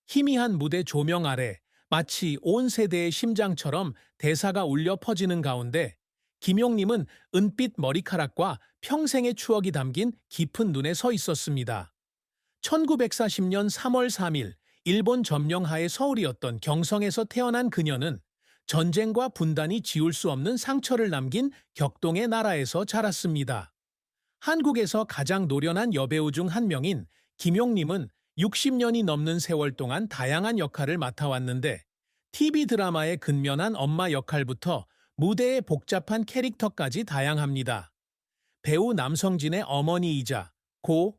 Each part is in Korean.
희미한 무대 조명 아래 마치 온 세대의 심장처럼 대사가 울려 퍼지는 가운데 김용님은 은빛 머리카락과 평생의 추억이 담긴 깊은 눈에 서 있었습니다. 1940년 3월 3일 일본 점령하에 서울이었던 경성에서 태어난 그녀는 전쟁과 분단이 지울 수 없는 상처를 남긴 격동의 나라에서 자랐습니다. 한국에서 가장 노련한 여배우 중 한 명인 김용님은 60년이 넘는 세월 동안 다양한 역할을 맡아왔는데 TV 드라마의 근면한 엄마 역할부터 무대의 복잡한 캐릭터까지 다양합니다. 배우 남성진의 어머니이자 고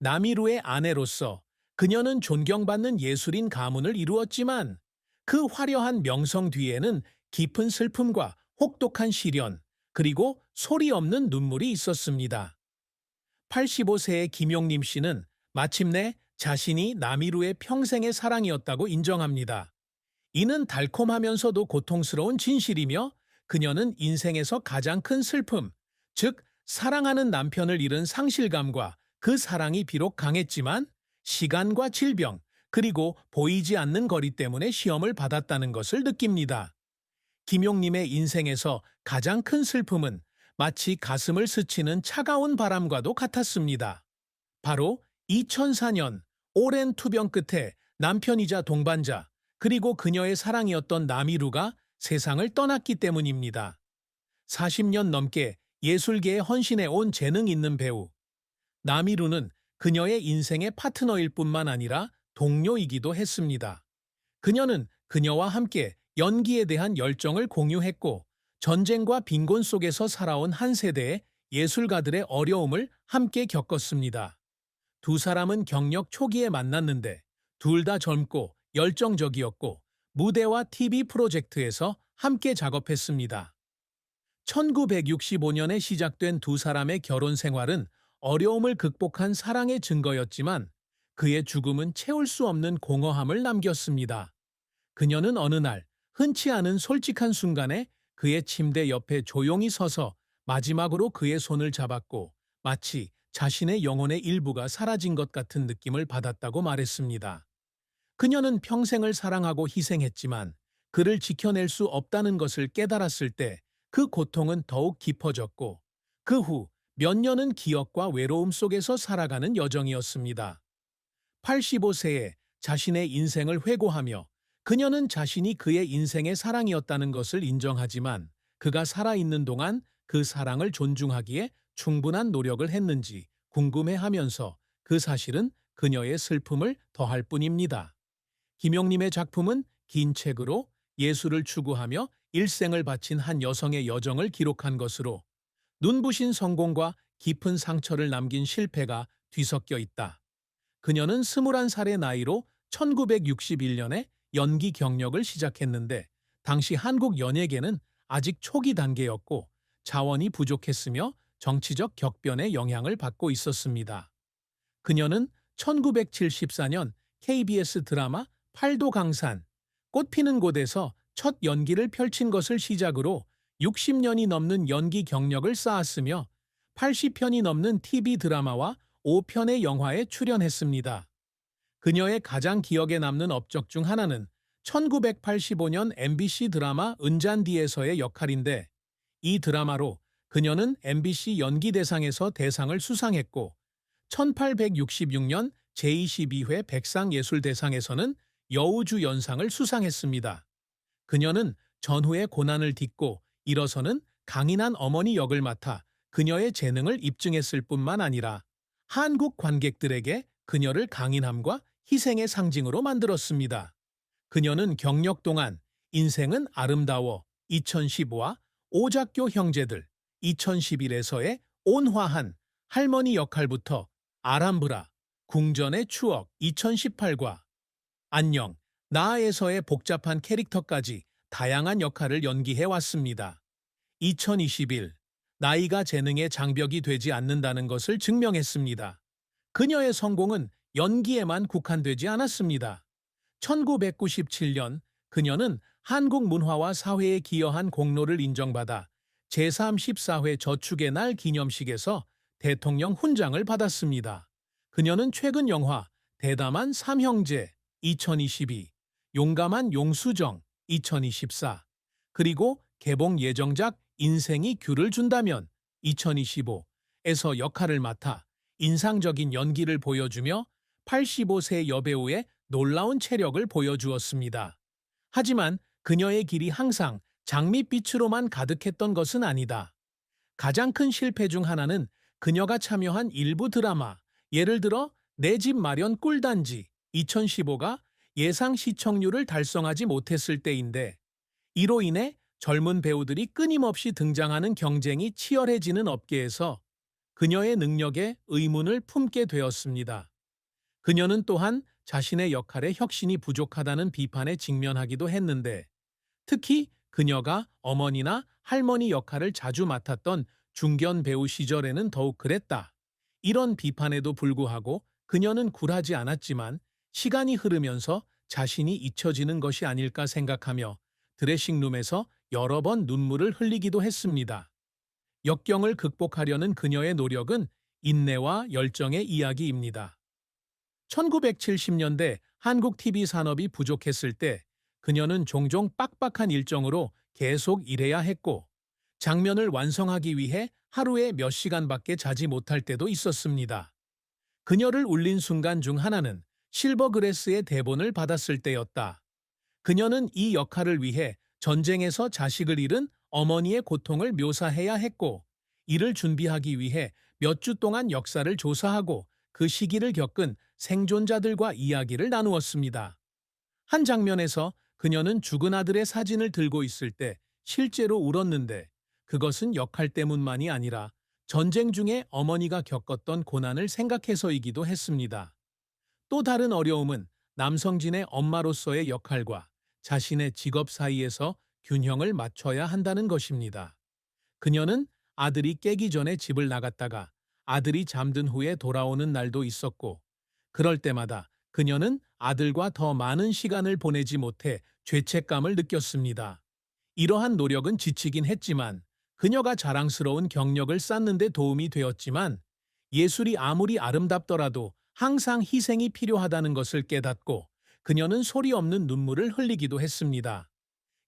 남이루의 아내로서 그녀는 존경받는 예술인 가문을 이루었지만 그 화려한 명성 뒤에는 깊은 슬픔과 혹독한 시련, 그리고 소리 없는 눈물이 있었습니다. 85세의 김용림 씨는 마침내 자신이 남이루의 평생의 사랑이었다고 인정합니다. 이는 달콤하면서도 고통스러운 진실이며 그녀는 인생에서 가장 큰 슬픔, 즉 사랑하는 남편을 잃은 상실감과 그 사랑이 비록 강했지만 시간과 질병, 그리고 보이지 않는 거리 때문에 시험을 받았다는 것을 느낍니다. 김용님의 인생에서 가장 큰 슬픔은 마치 가슴을 스치는 차가운 바람과도 같았습니다. 바로 2004년 오랜 투병 끝에 남편이자 동반자, 그리고 그녀의 사랑이었던 남이루가 세상을 떠났기 때문입니다. 40년 넘게 예술계에 헌신해 온 재능 있는 배우. 남이루는 그녀의 인생의 파트너일 뿐만 아니라 동료이기도 했습니다. 그녀는 그녀와 함께 연기에 대한 열정을 공유했고 전쟁과 빈곤 속에서 살아온 한 세대의 예술가들의 어려움을 함께 겪었습니다. 두 사람은 경력 초기에 만났는데 둘 다 젊고 열정적이었고 무대와 TV 프로젝트에서 함께 작업했습니다. 1965년에 시작된 두 사람의 결혼 생활은 어려움을 극복한 사랑의 증거였지만 그의 죽음은 채울 수 없는 공허함을 남겼습니다. 그녀는 어느 날 흔치 않은 솔직한 순간에 그의 침대 옆에 조용히 서서 마지막으로 그의 손을 잡았고 마치 자신의 영혼의 일부가 사라진 것 같은 느낌을 받았다고 말했습니다. 그녀는 평생을 사랑하고 희생했지만 그를 지켜낼 수 없다는 것을 깨달았을 때 그 고통은 더욱 깊어졌고 그 후 몇 년은 기억과 외로움 속에서 살아가는 여정이었습니다. 85세에 자신의 인생을 회고하며 그녀는 자신이 그의 인생의 사랑이었다는 것을 인정하지만 그가 살아있는 동안 그 사랑을 존중하기에 충분한 노력을 했는지 궁금해하면서 그 사실은 그녀의 슬픔을 더할 뿐입니다. 김용림의 작품은 긴 책으로 예술을 추구하며 일생을 바친 한 여성의 여정을 기록한 것으로 눈부신 성공과 깊은 상처를 남긴 실패가 뒤섞여 있다. 그녀는 21살의 나이로 1961년에 연기 경력을 시작했는데 당시 한국 연예계는 아직 초기 단계였고 자원이 부족했으며 정치적 격변의 영향을 받고 있었습니다. 그녀는 1974년 KBS 드라마 팔도강산, 꽃피는 곳에서 첫 연기를 펼친 것을 시작으로 60년이 넘는 연기 경력을 쌓았으며 80편이 넘는 TV 드라마와 5편의 영화에 출연했습니다. 그녀의 가장 기억에 남는 업적 중 하나는 1985년 MBC 드라마 은잔디에서의 역할인데 이 드라마로 그녀는 MBC 연기대상에서 대상을 수상했고 1866년 제22회 백상예술대상에서는 여우주연상을 수상했습니다. 그녀는 전후의 고난을 딛고 일어서는 강인한 어머니 역을 맡아 그녀의 재능을 입증했을 뿐만 아니라 한국 관객들에게 그녀를 강인함과 희생의 상징으로 만들었습니다. 그녀는 경력 동안 인생은 아름다워 2015와 오작교 형제들 2011에서의 온화한 할머니 역할부터 아람브라, 궁전의 추억 2018과 안녕, 나에서의 복잡한 캐릭터까지 다양한 역할을 연기해왔습니다. 2021, 나이가 재능의 장벽이 되지 않는다는 것을 증명했습니다. 그녀의 성공은 연기에만 국한되지 않았습니다. 1997년 그녀는 한국 문화와 사회에 기여한 공로를 인정받아 제34회 저축의 날 기념식에서 대통령 훈장을 받았습니다. 그녀는 최근 영화 대담한 삼형제 2022, 용감한 용수정 2024, 그리고 개봉 예정작 인생이 귤을 준다면 2025에서 역할을 맡아 인상적인 연기를 보여주며 85세 여배우의 놀라운 체력을 보여주었습니다. 하지만 그녀의 길이 항상 장밋빛으로만 가득했던 것은 아니다. 가장 큰 실패 중 하나는 그녀가 참여한 일부 드라마, 예를 들어 내 집 마련 꿀단지 2015가 예상 시청률을 달성하지 못했을 때인데, 이로 인해 젊은 배우들이 끊임없이 등장하는 경쟁이 치열해지는 업계에서 그녀의 능력에 의문을 품게 되었습니다. 그녀는 또한 자신의 역할에 혁신이 부족하다는 비판에 직면하기도 했는데, 특히 그녀가 어머니나 할머니 역할을 자주 맡았던 중견 배우 시절에는 더욱 그랬다. 이런 비판에도 불구하고 그녀는 굴하지 않았지만, 시간이 흐르면서 자신이 잊혀지는 것이 아닐까 생각하며 드레싱룸에서 여러 번 눈물을 흘리기도 했습니다. 역경을 극복하려는 그녀의 노력은 인내와 열정의 이야기입니다. 1970년대 한국 TV 산업이 부족했을 때 그녀는 종종 빡빡한 일정으로 계속 일해야 했고, 장면을 완성하기 위해 하루에 몇 시간밖에 자지 못할 때도 있었습니다. 그녀를 울린 순간 중 하나는 실버그래스의 대본을 받았을 때였다. 그녀는 이 역할을 위해 전쟁에서 자식을 잃은 어머니의 고통을 묘사해야 했고, 이를 준비하기 위해 몇 주 동안 역사를 조사하고 그 시기를 겪은 생존자들과 이야기를 나누었습니다. 한 장면에서 그녀는 죽은 아들의 사진을 들고 있을 때 실제로 울었는데, 그것은 역할 때문만이 아니라 전쟁 중에 어머니가 겪었던 고난을 생각해서이기도 했습니다. 또 다른 어려움은 남성진의 엄마로서의 역할과 자신의 직업 사이에서 균형을 맞춰야 한다는 것입니다. 그녀는 아들이 깨기 전에 집을 나갔다가 아들이 잠든 후에 돌아오는 날도 있었고, 그럴 때마다 그녀는 아들과 더 많은 시간을 보내지 못해 죄책감을 느꼈습니다. 이러한 노력은 지치긴 했지만, 그녀가 자랑스러운 경력을 쌓는 데 도움이 되었지만, 예술이 아무리 아름답더라도 항상 희생이 필요하다는 것을 깨닫고 그녀는 소리 없는 눈물을 흘리기도 했습니다.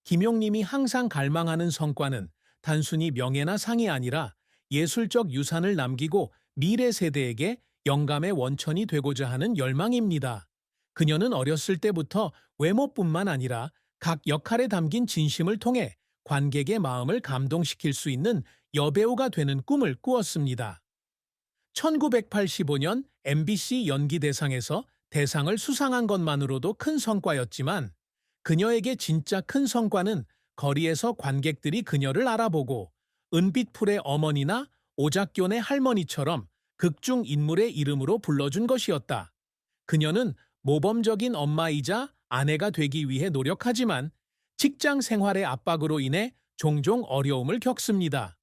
김용님이 항상 갈망하는 성과는 단순히 명예나 상이 아니라 예술적 유산을 남기고 미래 세대에게 영감의 원천이 되고자 하는 열망입니다. 그녀는 어렸을 때부터 외모뿐만 아니라 각 역할에 담긴 진심을 통해 관객의 마음을 감동시킬 수 있는 여배우가 되는 꿈을 꾸었습니다. 1985년 MBC 연기대상에서 대상을 수상한 것만으로도 큰 성과였지만, 그녀에게 진짜 큰 성과는 거리에서 관객들이 그녀를 알아보고 은빛풀의 어머니나 오작교의 할머니처럼 극중 인물의 이름으로 불러준 것이었다. 그녀는 모범적인 엄마이자 아내가 되기 위해 노력하지만 직장 생활의 압박으로 인해 종종 어려움을 겪습니다.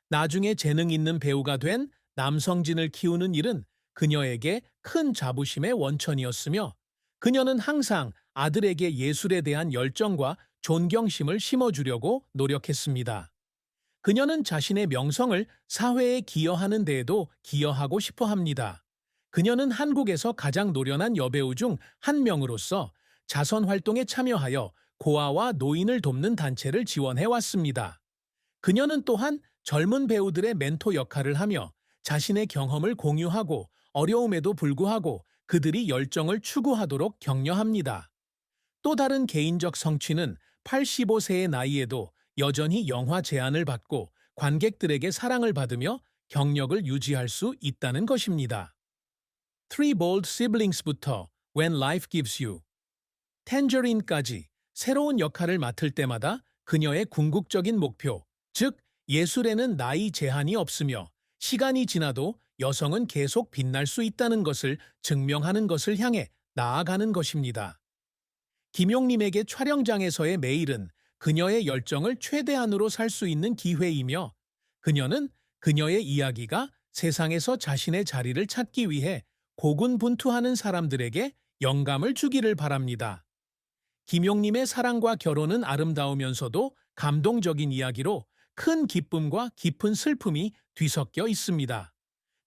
나중에 재능 있는 배우가 된 남성진을 키우는 일은 그녀에게 큰 자부심의 원천이었으며, 그녀는 항상 아들에게 예술에 대한 열정과 존경심을 심어주려고 노력했습니다. 그녀는 자신의 명성을 사회에 기여하는 데에도 기여하고 싶어 합니다. 그녀는 한국에서 가장 노련한 여배우 중 한 명으로서 자선 활동에 참여하여 고아와 노인을 돕는 단체를 지원해 왔습니다. 그녀는 또한 젊은 배우들의 멘토 역할을 하며 자신의 경험을 공유하고 어려움에도 불구하고 그들이 열정을 추구하도록 격려합니다. 또 다른 개인적 성취는 85세의 나이에도 여전히 영화 제안을 받고 관객들에게 사랑을 받으며 경력을 유지할 수 있다는 것입니다. Three Bold Siblings부터 When Life Gives You, Tangerine까지 새로운 역할을 맡을 때마다 그녀의 궁극적인 목표, 즉 예술에는 나이 제한이 없으며 시간이 지나도 여성은 계속 빛날 수 있다는 것을 증명하는 것을 향해 나아가는 것입니다. 김용님에게 촬영장에서의 매일은 그녀의 열정을 최대한으로 살 수 있는 기회이며, 그녀는 그녀의 이야기가 세상에서 자신의 자리를 찾기 위해 고군분투하는 사람들에게 영감을 주기를 바랍니다. 김용님의 사랑과 결혼은 아름다우면서도 감동적인 이야기로 큰 기쁨과 깊은 슬픔이 뒤섞여 있습니다.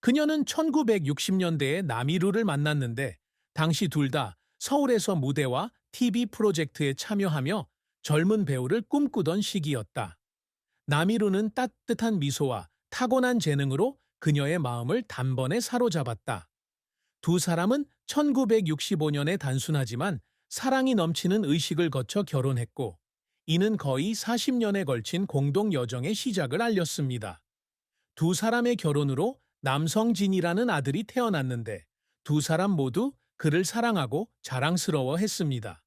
그녀는 1960년대에 남이루를 만났는데 당시 둘 다 서울에서 무대와 TV 프로젝트에 참여하며 젊은 배우를 꿈꾸던 시기였다. 남이루는 따뜻한 미소와 타고난 재능으로 그녀의 마음을 단번에 사로잡았다. 두 사람은 1965년에 단순하지만 사랑이 넘치는 의식을 거쳐 결혼했고, 이는 거의 40년에 걸친 공동 여정의 시작을 알렸습니다. 두 사람의 결혼으로 남성진이라는 아들이 태어났는데, 두 사람 모두 그를 사랑하고 자랑스러워 했습니다.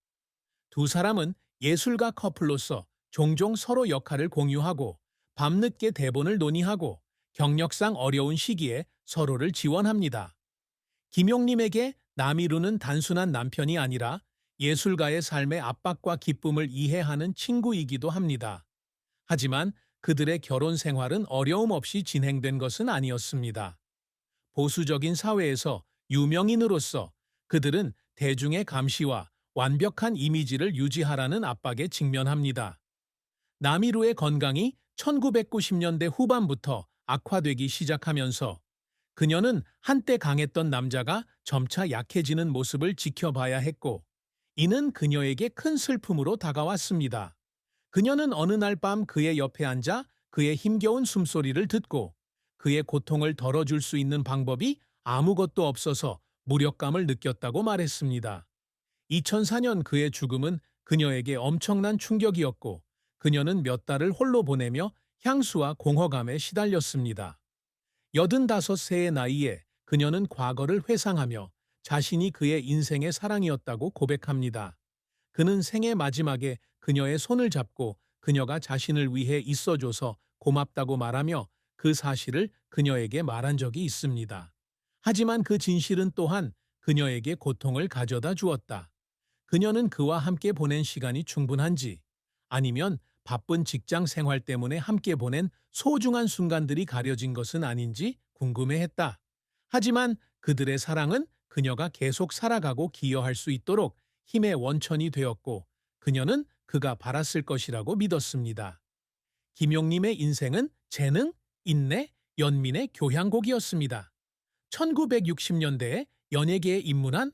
두 사람은 예술가 커플로서 종종 서로 역할을 공유하고 밤늦게 대본을 논의하고 경력상 어려운 시기에 서로를 지원합니다. 김용님에게 남이루는 단순한 남편이 아니라 예술가의 삶의 압박과 기쁨을 이해하는 친구이기도 합니다. 하지만 그들의 결혼 생활은 어려움 없이 진행된 것은 아니었습니다. 보수적인 사회에서 유명인으로서 그들은 대중의 감시와 완벽한 이미지를 유지하라는 압박에 직면합니다. 남이루의 건강이 1990년대 후반부터 악화되기 시작하면서 그녀는 한때 강했던 남자가 점차 약해지는 모습을 지켜봐야 했고, 이는 그녀에게 큰 슬픔으로 다가왔습니다. 그녀는 어느 날 밤 그의 옆에 앉아 그의 힘겨운 숨소리를 듣고 그의 고통을 덜어줄 수 있는 방법이 아무것도 없어서 무력감을 느꼈다고 말했습니다. 2004년 그의 죽음은 그녀에게 엄청난 충격이었고, 그녀는 몇 달을 홀로 보내며 향수와 공허감에 시달렸습니다. 85세의 나이에 그녀는 과거를 회상하며 자신이 그의 인생의 사랑이었다고 고백합니다. 그는 생애 마지막에 그녀의 손을 잡고 그녀가 자신을 위해 있어줘서 고맙다고 말하며 그 사실을 그녀에게 말한 적이 있습니다. 하지만 그 진실은 또한 그녀에게 고통을 가져다 주었다. 그녀는 그와 함께 보낸 시간이 충분한지, 아니면 바쁜 직장 생활 때문에 함께 보낸 소중한 순간들이 가려진 것은 아닌지 궁금해했다. 하지만 그들의 사랑은 그녀가 계속 살아가고 기여할 수 있도록 힘의 원천이 되었고, 그녀는 그가 바랐을 것이라고 믿었습니다. 김용님의 인생은 재능, 인내, 연민의 교향곡이었습니다. 1960년대에 연예계에 입문한